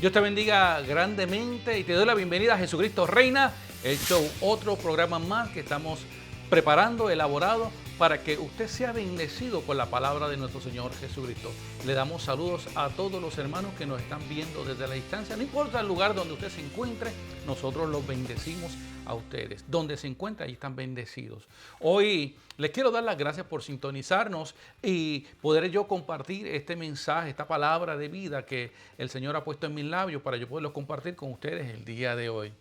Dios te bendiga grandemente y te doy la bienvenida a Jesucristo Reina, el show, otro programa más que estamos preparando, elaborado, para que usted sea bendecido con la palabra de nuestro Señor Jesucristo. Le damos saludos a todos los hermanos que nos están viendo desde la distancia. No importa el lugar donde usted se encuentre, nosotros los bendecimos a ustedes. Donde se encuentran, ahí están bendecidos. Hoy les quiero dar las gracias por sintonizarnos y poder yo compartir este mensaje, esta palabra de vida que el Señor ha puesto en mis labios para yo poderlo compartir con ustedes el día de hoy.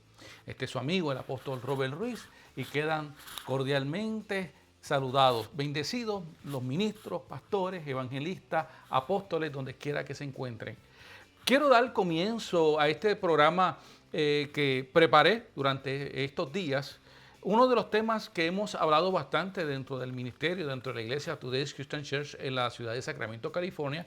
Este es su amigo, el apóstol Robert Ruiz, y quedan cordialmente saludados, bendecidos los ministros, pastores, evangelistas, apóstoles, donde quiera que se encuentren. Quiero dar comienzo a este programa que preparé durante estos días. Uno de los temas que hemos hablado bastante dentro del ministerio, dentro de la iglesia Today's Christian Church en la ciudad de Sacramento, California,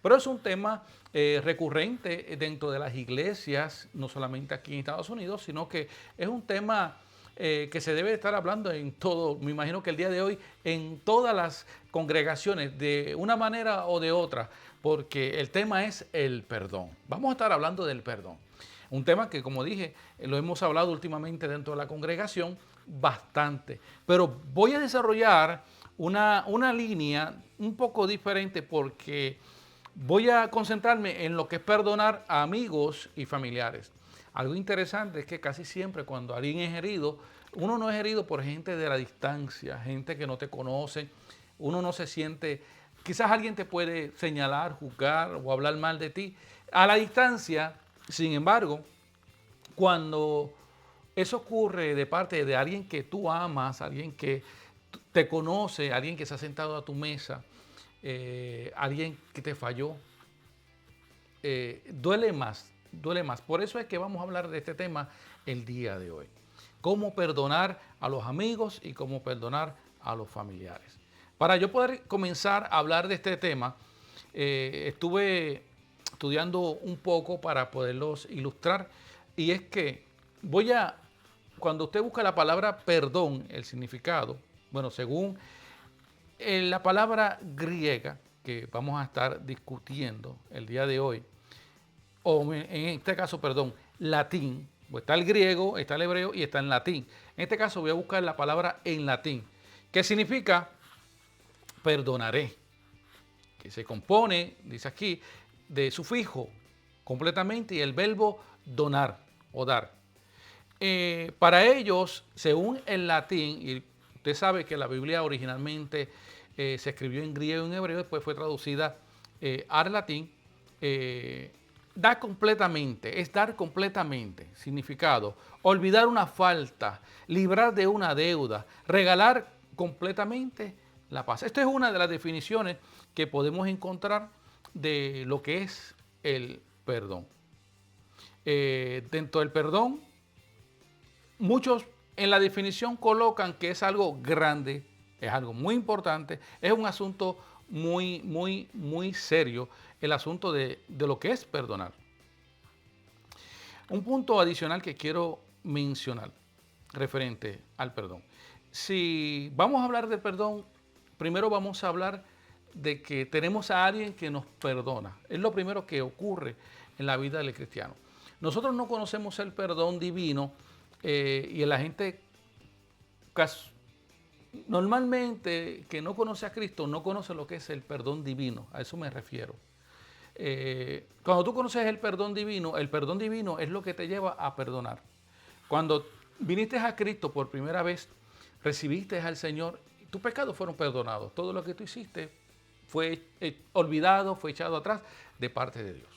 pero es un tema recurrente dentro de las iglesias, no solamente aquí en Estados Unidos, sino que es un tema que se debe estar hablando en todo, me imagino que el día de hoy, en todas las congregaciones, de una manera o de otra, porque el tema es el perdón. Vamos a estar hablando del perdón. Un tema que, como dije, lo hemos hablado últimamente dentro de la congregación bastante, pero voy a desarrollar una línea un poco diferente porque voy a concentrarme en lo que es perdonar a amigos y familiares. Algo interesante es que casi siempre cuando alguien es herido, uno no es herido por gente de la distancia, gente que no te conoce, uno no se siente, quizás alguien te puede señalar, juzgar o hablar mal de ti. A la distancia, sin embargo, cuando eso ocurre de parte de alguien que tú amas, alguien que te conoce, alguien que se ha sentado a tu mesa, alguien que te falló, duele más, duele más. Por eso es que vamos a hablar de este tema el día de hoy. Cómo perdonar a los amigos y cómo perdonar a los familiares. Para yo poder comenzar a hablar de este tema, estuve estudiando un poco para poderlos ilustrar. Y es que cuando usted busca la palabra perdón, el significado, bueno, según la palabra griega que vamos a estar discutiendo el día de hoy, o en este caso, perdón, latín, pues está el griego, está el hebreo y está en latín. En este caso voy a buscar la palabra en latín, que significa perdonaré, que se compone, dice aquí, de sufijo completamente y el verbo donar o dar. Para ellos, según el latín, y usted sabe que la Biblia originalmente se escribió en griego y en hebreo, después fue traducida al latín, da completamente, es dar completamente, significado, olvidar una falta, librar de una deuda, regalar completamente la paz. Esta es una de las definiciones que podemos encontrar de lo que es el perdón. Dentro del perdón, muchos en la definición colocan que es algo grande, es algo muy importante, es un asunto muy serio, el asunto de lo que es perdonar. Un punto adicional que quiero mencionar referente al perdón. Si vamos a hablar del perdón, primero vamos a hablar de que tenemos a alguien que nos perdona. Es lo primero que ocurre en la vida del cristiano. Nosotros no conocemos el perdón divino y la gente normalmente que no conoce a Cristo no conoce lo que es el perdón divino. A eso me refiero. Cuando tú conoces el perdón divino es lo que te lleva a perdonar. Cuando viniste a Cristo por primera vez, recibiste al Señor, tus pecados fueron perdonados. Todo lo que tú hiciste fue olvidado, fue echado atrás de parte de Dios.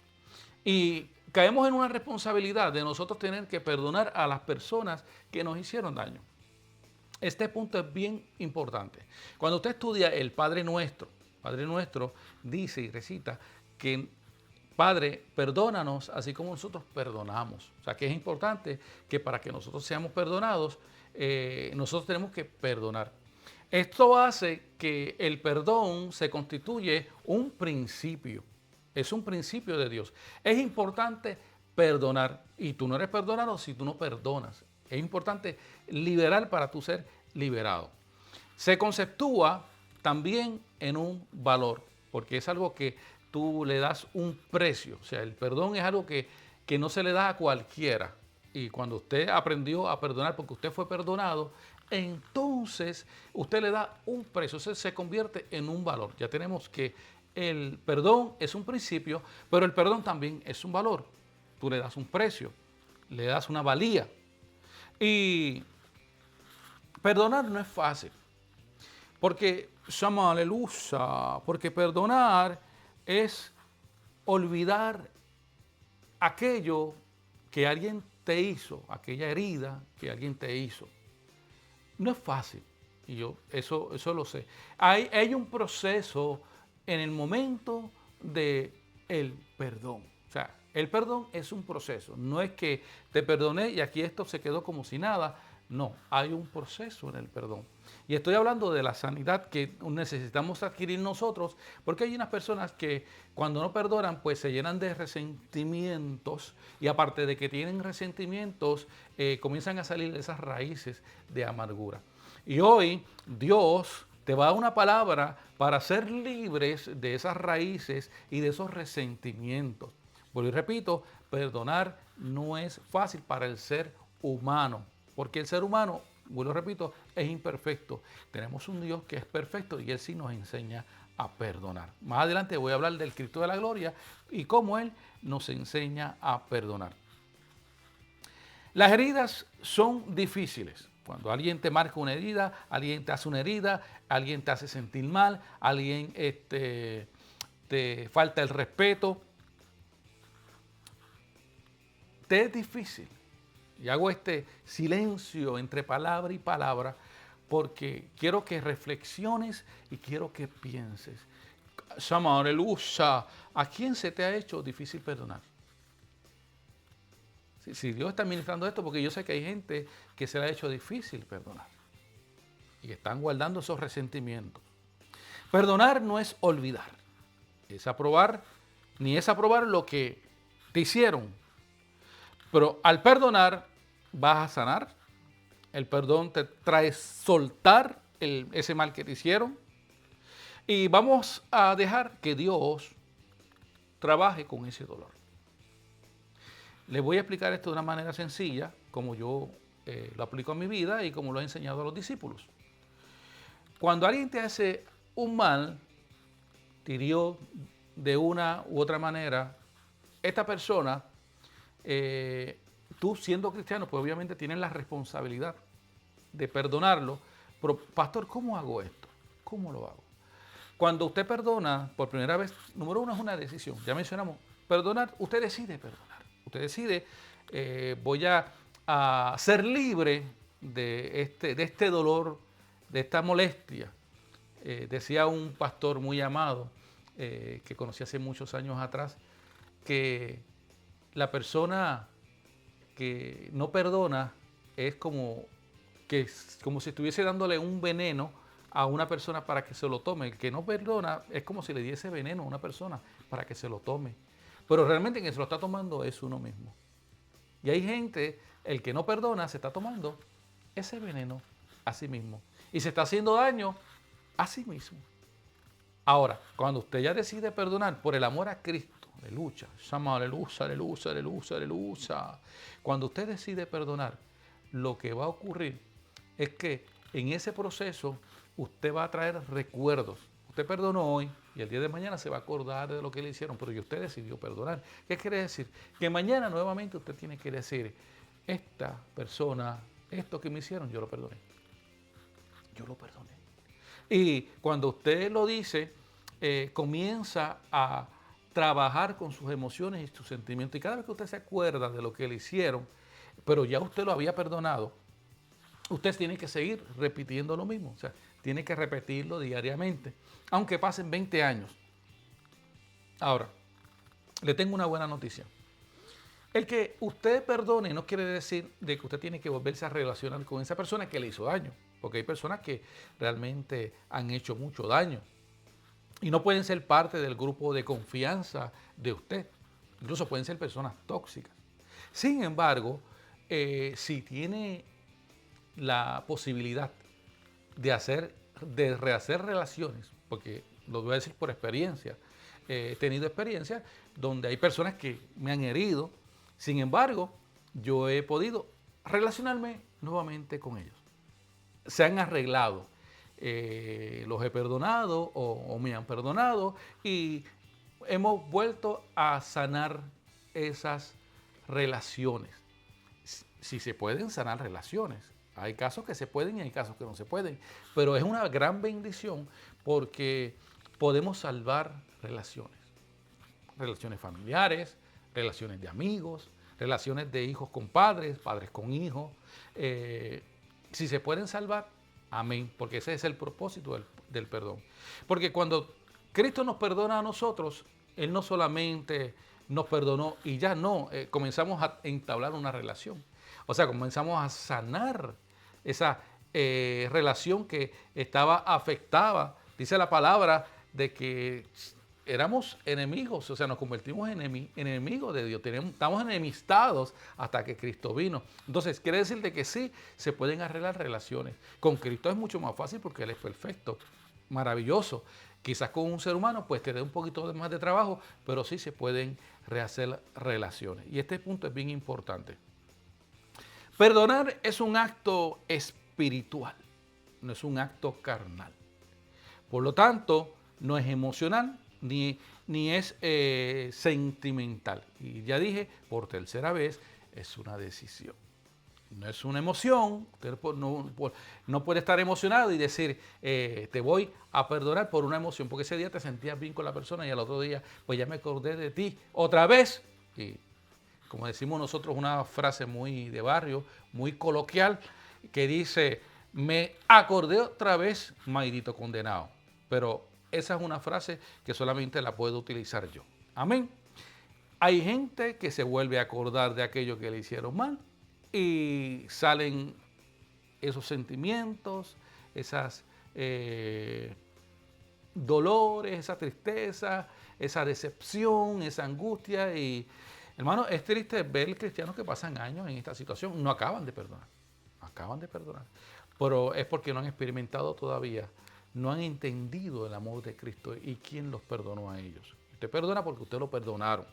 Y caemos en una responsabilidad de nosotros tener que perdonar a las personas que nos hicieron daño. Este punto es bien importante. Cuando usted estudia el Padre Nuestro dice y recita que Padre, perdónanos así como nosotros perdonamos. O sea que es importante que para que nosotros seamos perdonados, nosotros tenemos que perdonar. Esto hace que el perdón se constituye un principio. Es un principio de Dios. Es importante perdonar. Y tú no eres perdonado si tú no perdonas. Es importante liberar para tú ser liberado. Se conceptúa también en un valor, porque es algo que tú le das un precio. O sea, el perdón es algo que que no se le da a cualquiera. Y cuando usted aprendió a perdonar porque usted fue perdonado, entonces usted le da un precio, se convierte en un valor. Ya tenemos que el perdón es un principio, pero el perdón también es un valor. Tú le das un precio, le das una valía. Y perdonar no es fácil, porque, llama aleluya, porque perdonar es olvidar aquello que alguien te hizo, aquella herida que alguien te hizo. No es fácil, y yo eso lo sé. Hay un proceso en el momento de el perdón. O sea, el perdón es un proceso. No es que te perdoné y aquí esto se quedó como si nada. No, hay un proceso en el perdón. Y estoy hablando de la sanidad que necesitamos adquirir nosotros, porque hay unas personas que cuando no perdonan, pues se llenan de resentimientos y aparte de que tienen resentimientos, comienzan a salir esas raíces de amargura. Y hoy Dios te va a dar una palabra para ser libres de esas raíces y de esos resentimientos. Porque repito, perdonar no es fácil para el ser humano, porque el ser humano, vuelvo repito, es imperfecto. Tenemos un Dios que es perfecto y Él sí nos enseña a perdonar. Más adelante voy a hablar del Cristo de la Gloria y cómo Él nos enseña a perdonar. Las heridas son difíciles. Cuando alguien te marca una herida, alguien te hace una herida, alguien te hace sentir mal, alguien te falta el respeto, te es difícil. Y hago este silencio entre palabra y palabra porque quiero que reflexiones y quiero que pienses. Shama, aleluya. ¿A quién se te ha hecho difícil perdonar? Si Dios está ministrando esto, porque yo sé que hay gente que se le ha hecho difícil perdonar y están guardando esos resentimientos. Perdonar no es olvidar, es aprobar, ni es aprobar lo que te hicieron. Pero al perdonar vas a sanar. El perdón te trae soltar ese mal que te hicieron. Y vamos a dejar que Dios trabaje con ese dolor. Les voy a explicar esto de una manera sencilla, como yo lo aplico a mi vida y como lo he enseñado a los discípulos. Cuando alguien te hace un mal, te hirió de una u otra manera, esta persona, tú siendo cristiano, pues obviamente tienes la responsabilidad de perdonarlo. Pero, pastor, ¿cómo hago esto? ¿Cómo lo hago? Cuando usted perdona por primera vez, número uno es una decisión. Ya mencionamos, perdonar, usted decide perdonar. Usted decide, voy a ser libre de este dolor, de esta molestia. Decía un pastor muy amado, que conocí hace muchos años atrás, que la persona que no perdona es como si estuviese dándole un veneno a una persona para que se lo tome. El que no perdona es como si le diese veneno a una persona para que se lo tome. Pero realmente quien se lo está tomando es uno mismo. Y hay gente, el que no perdona, se está tomando ese veneno a sí mismo. Y se está haciendo daño a sí mismo. Ahora, cuando usted ya decide perdonar por el amor a Cristo, aleluya, llama aleluya, aleluya, aleluya, aleluya. Cuando usted decide perdonar, lo que va a ocurrir es que en ese proceso usted va a traer recuerdos. Usted perdonó hoy y el día de mañana se va a acordar de lo que le hicieron, pero ya usted decidió perdonar. ¿Qué quiere decir? Que mañana nuevamente usted tiene que decir, esta persona, esto que me hicieron, yo lo perdoné. Yo lo perdoné. Y cuando usted lo dice, comienza a trabajar con sus emociones y sus sentimientos. Y cada vez que usted se acuerda de lo que le hicieron, pero ya usted lo había perdonado, usted tiene que seguir repitiendo lo mismo. O sea, tiene que repetirlo diariamente, aunque pasen 20 años. Ahora, le tengo una buena noticia. El que usted perdone no quiere decir de que usted tiene que volverse a relacionar con esa persona que le hizo daño, porque hay personas que realmente han hecho mucho daño y no pueden ser parte del grupo de confianza de usted. Incluso pueden ser personas tóxicas. Sin embargo, si tiene la posibilidad de rehacer relaciones, porque lo voy a decir por experiencia, he tenido experiencias donde hay personas que me han herido Sin embargo, yo he podido relacionarme nuevamente con ellos. Se han arreglado. Los he perdonado o me han perdonado y hemos vuelto a sanar esas relaciones. Si se pueden sanar relaciones. Hay casos que se pueden y hay casos que no se pueden. Pero es una gran bendición porque podemos salvar relaciones. Relaciones familiares, relaciones de amigos, relaciones de hijos con padres, padres con hijos. Si se pueden salvar, amén, porque ese es el propósito del perdón. Porque cuando Cristo nos perdona a nosotros, Él no solamente nos perdonó y ya no, comenzamos a entablar una relación. O sea, comenzamos a sanar esa relación que estaba afectada. Dice la palabra de que éramos enemigos, o sea, nos convertimos en enemigos de Dios. Estamos enemistados hasta que Cristo vino. Entonces, quiere decir de que sí, se pueden arreglar relaciones. Con Cristo es mucho más fácil porque Él es perfecto, maravilloso. Quizás con un ser humano pues te dé un poquito más de trabajo, pero sí se pueden rehacer relaciones. Y este punto es bien importante. Perdonar es un acto espiritual, no es un acto carnal. Por lo tanto, no es emocional ni es sentimental. Y ya dije, por tercera vez, es una decisión. No es una emoción, usted no puede estar emocionado y decir, te voy a perdonar por una emoción, porque ese día te sentías bien con la persona y al otro día, pues ya me acordé de ti otra vez. Y como decimos nosotros, una frase muy de barrio, muy coloquial, que dice, me acordé otra vez, Mayrito condenado. Pero esa es una frase que solamente la puedo utilizar yo. Amén. Hay gente que se vuelve a acordar de aquello que le hicieron mal y salen esos sentimientos, esas dolores, esa tristeza, esa decepción, esa angustia. Y, hermano, es triste ver cristianos que pasan años en esta situación, no acaban de perdonar, pero es porque no han experimentado todavía, no han entendido el amor de Cristo y quién los perdonó a ellos. Usted perdona porque usted lo perdonaron.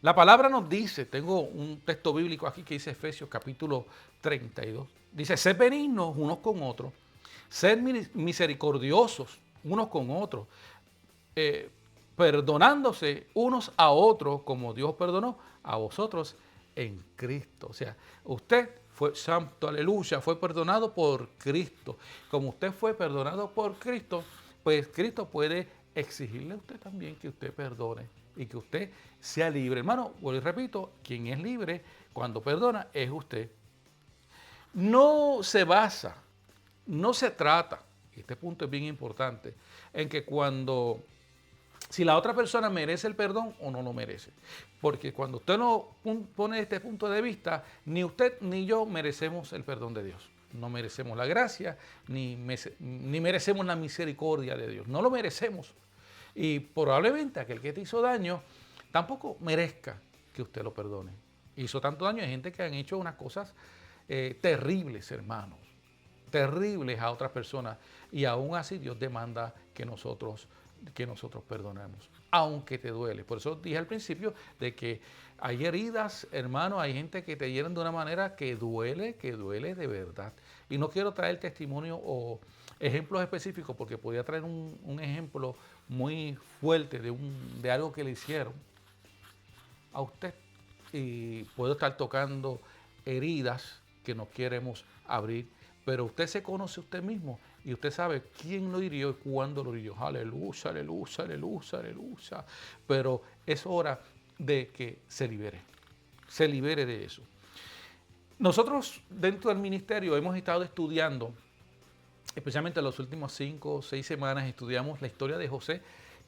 La palabra nos dice, tengo un texto bíblico aquí que dice Efesios capítulo 32, dice, sed benignos unos con otros, sed misericordiosos unos con otros, perdonándose unos a otros como Dios perdonó a vosotros en Cristo. O sea, usted fue santo, aleluya, fue perdonado por Cristo. Como usted fue perdonado por Cristo, pues Cristo puede exigirle a usted también que usted perdone y que usted sea libre. Hermano, vuelvo y repito, quien es libre cuando perdona es usted. No se basa, no se trata, y este punto es bien importante, en que si la otra persona merece el perdón o no lo merece. Porque cuando usted no pone este punto de vista, ni usted ni yo merecemos el perdón de Dios. No merecemos la gracia, ni merecemos la misericordia de Dios. No lo merecemos. Y probablemente aquel que te hizo daño tampoco merezca que usted lo perdone. Hizo tanto daño a gente que han hecho unas cosas terribles, hermanos. Terribles a otras personas. Y aún así Dios demanda que nosotros perdonemos, aunque te duele. Por eso dije al principio de que hay heridas, hermano, hay gente que te hieren de una manera que duele de verdad. Y no quiero traer testimonio o ejemplos específicos porque podría traer un ejemplo muy fuerte de algo que le hicieron a usted. Y puedo estar tocando heridas que no queremos abrir, pero usted se conoce usted mismo y usted sabe quién lo hirió y cuándo lo hirió. Aleluya, aleluya, aleluya, aleluya. Pero es hora de que se libere de eso. Nosotros dentro del ministerio hemos estado estudiando, especialmente en las últimas 5 o 6 semanas, estudiamos la historia de José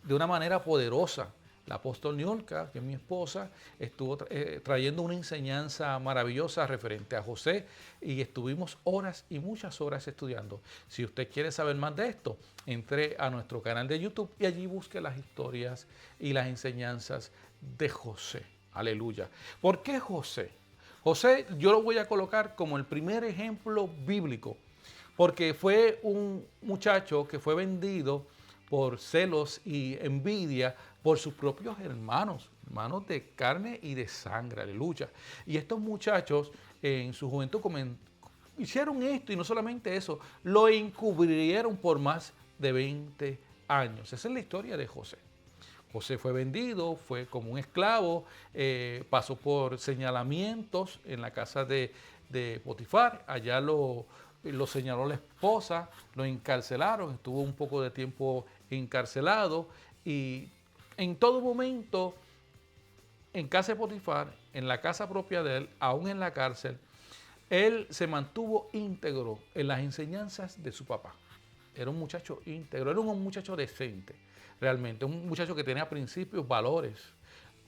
de una manera poderosa. La apóstol Niolka, que es mi esposa, estuvo trayendo una enseñanza maravillosa referente a José y estuvimos horas y muchas horas estudiando. Si usted quiere saber más de esto, entre a nuestro canal de YouTube y allí busque las historias y las enseñanzas de José. Aleluya. ¿Por qué José? José yo lo voy a colocar como el primer ejemplo bíblico, porque fue un muchacho que fue vendido por celos y envidia por sus propios hermanos. hermanos de carne y de sangre, aleluya. Y estos muchachos en su juventud hicieron esto y no solamente eso, lo encubrieron por más de 20 años. Esa es la historia de José. José fue vendido, fue como un esclavo, pasó por señalamientos en la casa de Potifar, allá lo señaló la esposa, lo encarcelaron, estuvo un poco de tiempo encarcelado y en todo momento, en casa de Potifar, en la casa propia de él, aún en la cárcel, él se mantuvo íntegro en las enseñanzas de su papá. Era un muchacho íntegro, era un muchacho decente, realmente, un muchacho que tenía principios, valores,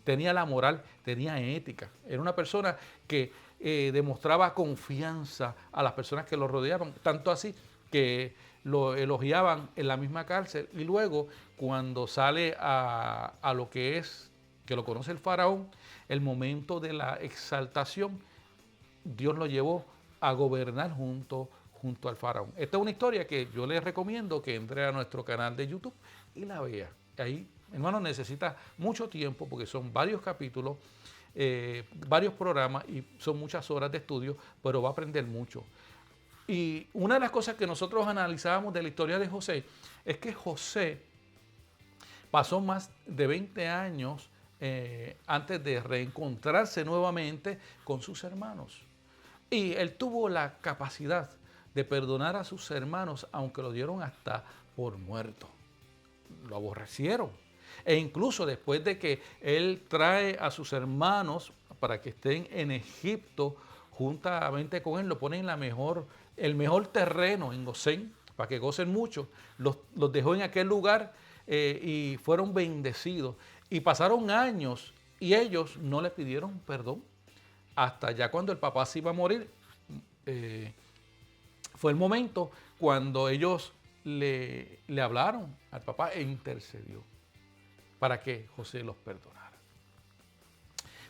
tenía la moral, tenía ética. Era una persona que demostraba confianza a las personas que lo rodeaban, tanto así que lo elogiaban en la misma cárcel y luego cuando sale a lo que es, que lo conoce el faraón, el momento de la exaltación, Dios lo llevó a gobernar junto al faraón. Esta es una historia que yo les recomiendo que entre a nuestro canal de YouTube y la vea. Ahí, hermano, necesita mucho tiempo porque son varios capítulos, varios programas y son muchas horas de estudio, pero va a aprender mucho. Y una de las cosas que nosotros analizábamos de la historia de José es que José pasó más de 20 años antes de reencontrarse nuevamente con sus hermanos. Y él tuvo la capacidad de perdonar a sus hermanos, aunque lo dieron hasta por muerto. Lo aborrecieron. E incluso después de que él trae a sus hermanos para que estén en Egipto juntamente con él, lo pone en el mejor terreno en Gosén, para que gocen mucho. Los dejó en aquel lugar y fueron bendecidos. Y pasaron años y ellos no le pidieron perdón. Hasta ya cuando el papá se iba a morir, fue el momento cuando ellos le hablaron al papá e intercedió para que José los perdonara.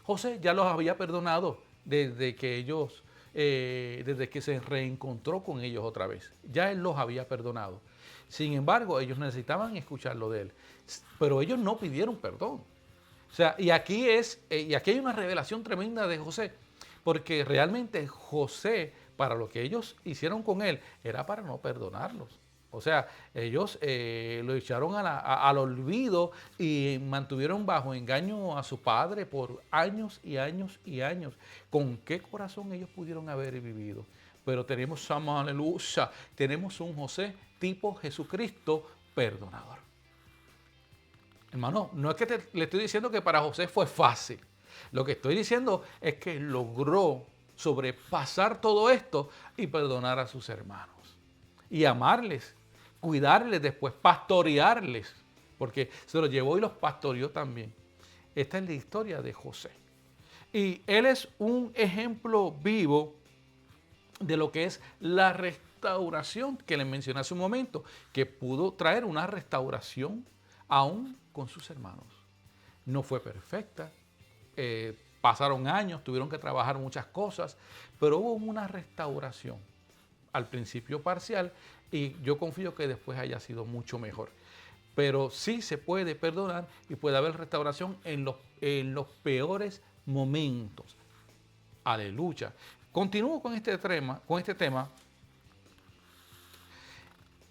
José ya los había perdonado desde que se reencontró con ellos otra vez. Ya él los había perdonado. Sin embargo, ellos necesitaban escucharlo de él. Pero ellos no pidieron perdón. O sea, y aquí hay una revelación tremenda de José, porque realmente José, para lo que ellos hicieron con él, era para no perdonarlos. O sea, ellos lo echaron al olvido y mantuvieron bajo engaño a su padre por años y años y años. ¿Con qué corazón ellos pudieron haber vivido? Pero tenemos, aleluya, tenemos un José tipo Jesucristo perdonador. Hermano, no es que le estoy diciendo que para José fue fácil. Lo que estoy diciendo es que logró sobrepasar todo esto y perdonar a sus hermanos. Y amarles, cuidarles después, pastorearles. Porque se los llevó y los pastoreó también. Esta es la historia de José. Y él es un ejemplo vivo de lo que es la restauración que les mencioné hace un momento, que pudo traer una restauración aún con sus hermanos. No fue perfecta, pasaron años, tuvieron que trabajar muchas cosas, pero hubo una restauración, al principio parcial, y yo confío que después haya sido mucho mejor. Pero sí se puede perdonar y puede haber restauración en los peores momentos. Aleluya. Continúo con este tema.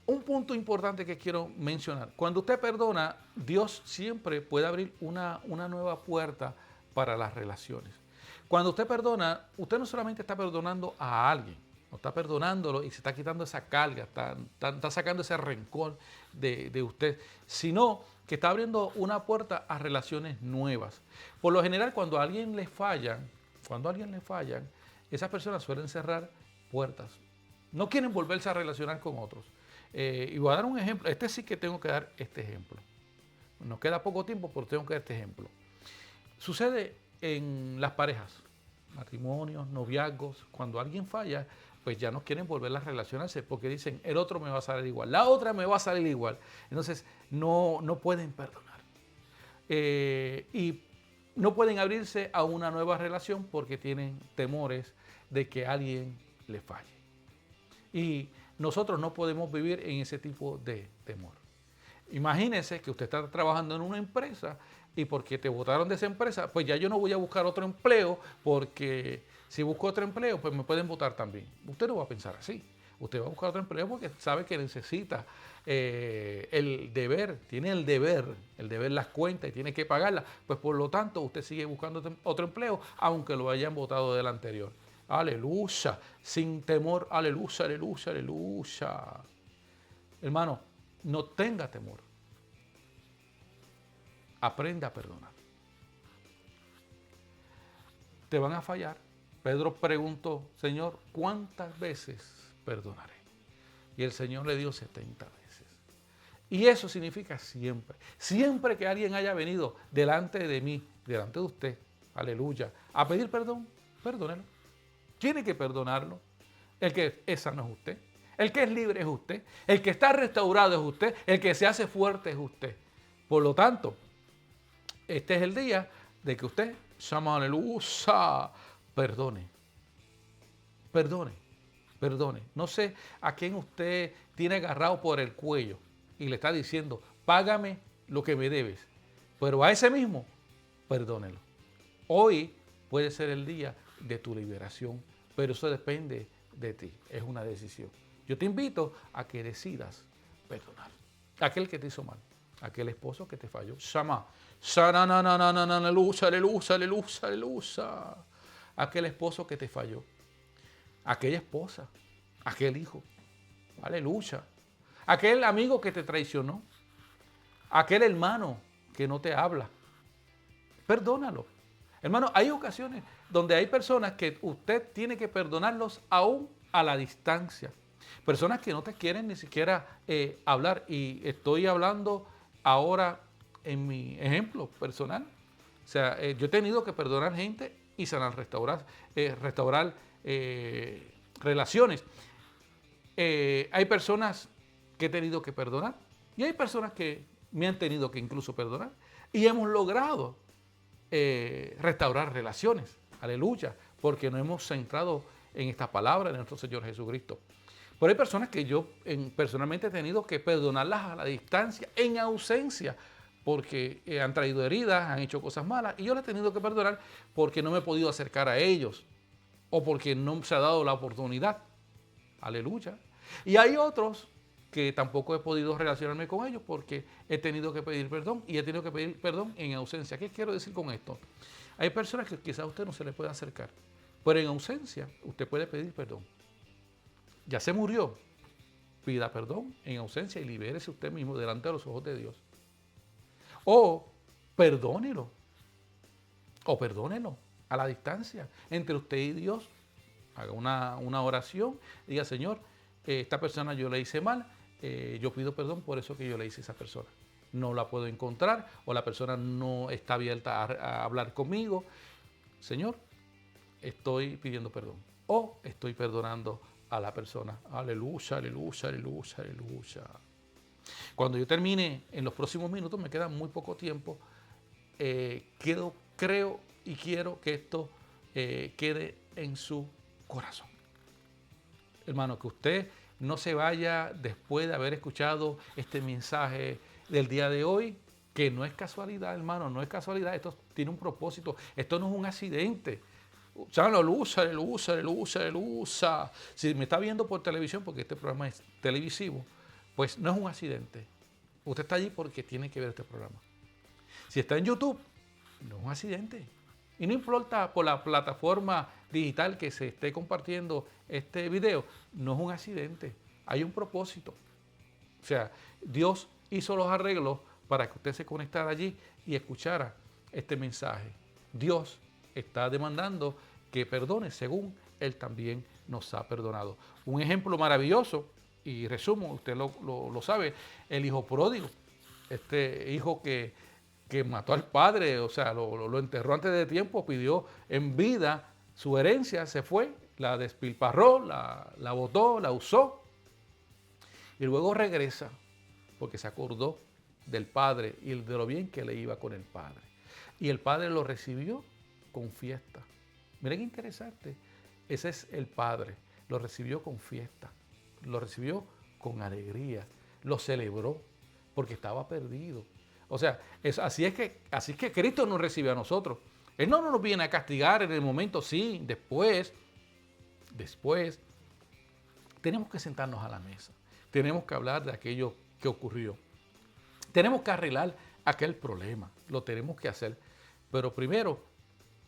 Un punto importante que quiero mencionar. Cuando usted perdona, Dios siempre puede abrir una nueva puerta para las relaciones. Cuando usted perdona, usted no solamente está perdonando a alguien, no está perdonándolo y se está quitando esa carga, está sacando ese rencor de usted, sino que está abriendo una puerta a relaciones nuevas. Por lo general, cuando a alguien le fallan, esas personas suelen cerrar puertas. No quieren volverse a relacionar con otros. Y voy a dar un ejemplo. Sí que tengo que dar este ejemplo. Nos queda poco tiempo, pero tengo que dar este ejemplo. Sucede en las parejas, matrimonios, noviazgos. Cuando alguien falla, pues ya no quieren volver a relacionarse porque dicen, el otro me va a salir igual, la otra me va a salir igual. Entonces, no pueden perdonar. Y no pueden abrirse a una nueva relación porque tienen temores de que alguien le falle. Y nosotros no podemos vivir en ese tipo de temor. Imagínese que usted está trabajando en una empresa y porque te botaron de esa empresa, pues ya yo no voy a buscar otro empleo porque si busco otro empleo, pues me pueden votar también. Usted no va a pensar así. Usted va a buscar otro empleo porque sabe que necesita el deber, tiene el deber las cuentas y tiene que pagarlas. Pues por lo tanto, usted sigue buscando otro empleo, aunque lo hayan votado del anterior. Aleluya, sin temor, aleluya, aleluya, aleluya. Hermano, no tenga temor. Aprenda a perdonar. Te van a fallar. Pedro preguntó, Señor, ¿cuántas veces perdonaré? Y el Señor le dio 70 veces. Y eso significa siempre. Siempre que alguien haya venido delante de mí, delante de usted, aleluya, a pedir perdón, perdónelo. Tiene que perdonarlo. El que es sano es usted. El que es libre es usted. El que está restaurado es usted. El que se hace fuerte es usted. Por lo tanto, este es el día de que usted, llama aleluya, perdone. Perdone. Perdone. No sé a quién usted tiene agarrado por el cuello y le está diciendo, págame lo que me debes. Pero a ese mismo, perdónelo. Hoy puede ser el día de tu liberación, pero eso depende de ti. Es una decisión. Yo te invito a que decidas perdonar. Aquel que te hizo mal, aquel esposo que te falló. Shama. Aleluya, aleluya, aleluya, aleluya. Aquel esposo que te falló. Aquella esposa, aquel hijo, aleluya, aquel amigo que te traicionó, aquel hermano que no te habla, perdónalo. Hermano, hay ocasiones donde hay personas que usted tiene que perdonarlos aún a la distancia, personas que no te quieren ni siquiera hablar, y estoy hablando ahora en mi ejemplo personal. O sea, yo he tenido que perdonar gente y sanar, restaurar relaciones. Hay personas que he tenido que perdonar y hay personas que me han tenido que incluso perdonar y hemos logrado restaurar relaciones. Aleluya, porque nos hemos centrado en esta palabra de nuestro Señor Jesucristo. Pero hay personas que yo personalmente he tenido que perdonarlas a la distancia, en ausencia, porque han traído heridas, han hecho cosas malas y yo les he tenido que perdonar porque no me he podido acercar a ellos o porque no se ha dado la oportunidad. Aleluya. Y hay otros que tampoco he podido relacionarme con ellos porque he tenido que pedir perdón y he tenido que pedir perdón en ausencia. ¿Qué quiero decir con esto? Hay personas que quizás a usted no se le puede acercar, pero en ausencia usted puede pedir perdón. Ya se murió, pida perdón en ausencia y libérese usted mismo delante de los ojos de Dios. O perdónelo, o perdónelo a la distancia entre usted y Dios. Haga una oración, diga, Señor, esta persona yo le hice mal, yo pido perdón por eso que yo le hice a esa persona. No la puedo encontrar o la persona no está abierta a hablar conmigo. Señor, estoy pidiendo perdón o estoy perdonando a la persona. Aleluya, aleluya, aleluya, aleluya. Cuando yo termine, en los próximos minutos, me queda muy poco tiempo, creo y quiero que esto quede en su corazón. Hermano, que usted no se vaya después de haber escuchado este mensaje del día de hoy, que no es casualidad, hermano, no es casualidad, esto tiene un propósito, esto no es un accidente. Aleluya, aleluya, aleluya, aleluya. Si me está viendo por televisión, porque este programa es televisivo, pues no es un accidente. Usted está allí porque tiene que ver este programa. Si está en YouTube, no es un accidente. Y no importa por la plataforma digital que se esté compartiendo este video, no es un accidente. Hay un propósito. O sea, Dios hizo los arreglos para que usted se conectara allí y escuchara este mensaje. Dios está demandando que perdone según Él también nos ha perdonado. Un ejemplo maravilloso, y resumo, usted lo sabe, el hijo pródigo. Este hijo que mató al padre, o sea, lo enterró antes de tiempo, pidió en vida su herencia, se fue, la despilfarró, la botó, la usó, y luego regresa porque se acordó del padre y de lo bien que le iba con el padre. Y el padre lo recibió con fiesta. Miren qué interesante, ese es el padre, lo recibió con fiesta, lo recibió con alegría, lo celebró. porque estaba perdido. O sea, así es que Cristo nos recibe a nosotros. Él no nos viene a castigar en el momento, sí, después tenemos que sentarnos a la mesa. Tenemos que hablar de aquello que ocurrió. Tenemos que arreglar aquel problema. Lo tenemos que hacer. Pero primero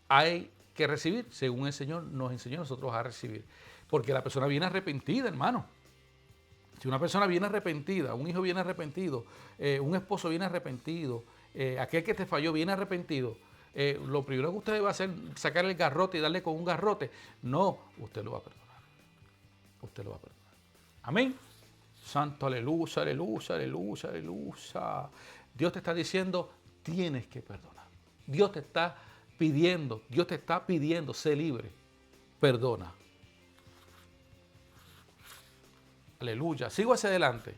hay que recibir, según el Señor nos enseñó a nosotros a recibir. Porque la persona viene arrepentida, hermano. Si una persona viene arrepentida, un hijo viene arrepentido, un esposo viene arrepentido, aquel que te falló viene arrepentido, lo primero que usted va a hacer es sacar el garrote y darle con un garrote. No, usted lo va a perdonar. Usted lo va a perdonar. Amén. Santo, aleluya, aleluya, aleluya, aleluya. Dios te está diciendo, tienes que perdonar. Dios te está pidiendo, sé libre. Perdona. Aleluya. Sigo hacia adelante.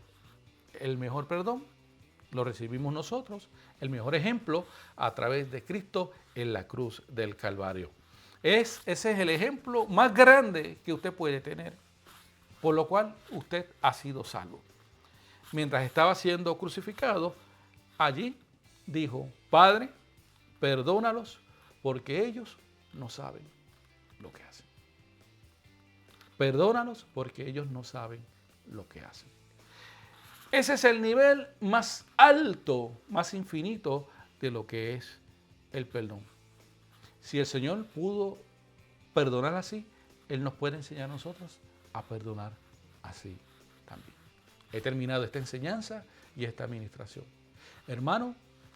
El mejor perdón lo recibimos nosotros. El mejor ejemplo a través de Cristo en la cruz del Calvario. Ese es el ejemplo más grande que usted puede tener, por lo cual usted ha sido salvo. Mientras estaba siendo crucificado, allí dijo, Padre, perdónalos porque ellos no saben lo que hacen. Perdónalos porque ellos no saben lo que hacen. Ese es el nivel más alto, más infinito de lo que es el perdón. Si el Señor pudo perdonar así, Él nos puede enseñar a nosotros a perdonar así también. He terminado esta enseñanza y esta administración. Hermano,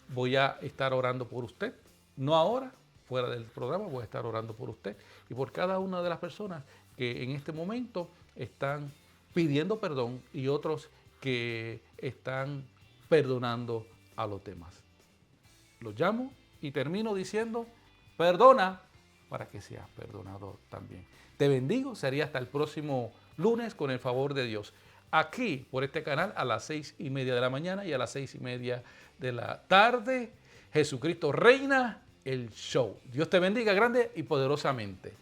voy a estar orando por usted. No ahora, fuera del programa, voy a estar orando por usted y por cada una de las personas que en este momento están pidiendo perdón y otros que están perdonando a los demás. Los llamo y termino diciendo, perdona para que seas perdonado también. Te bendigo, sería hasta el próximo lunes con el favor de Dios. Aquí, por este canal, a las 6:30 de la mañana y a las 6:30 de la tarde. Jesucristo Reina, el show. Dios te bendiga grande y poderosamente.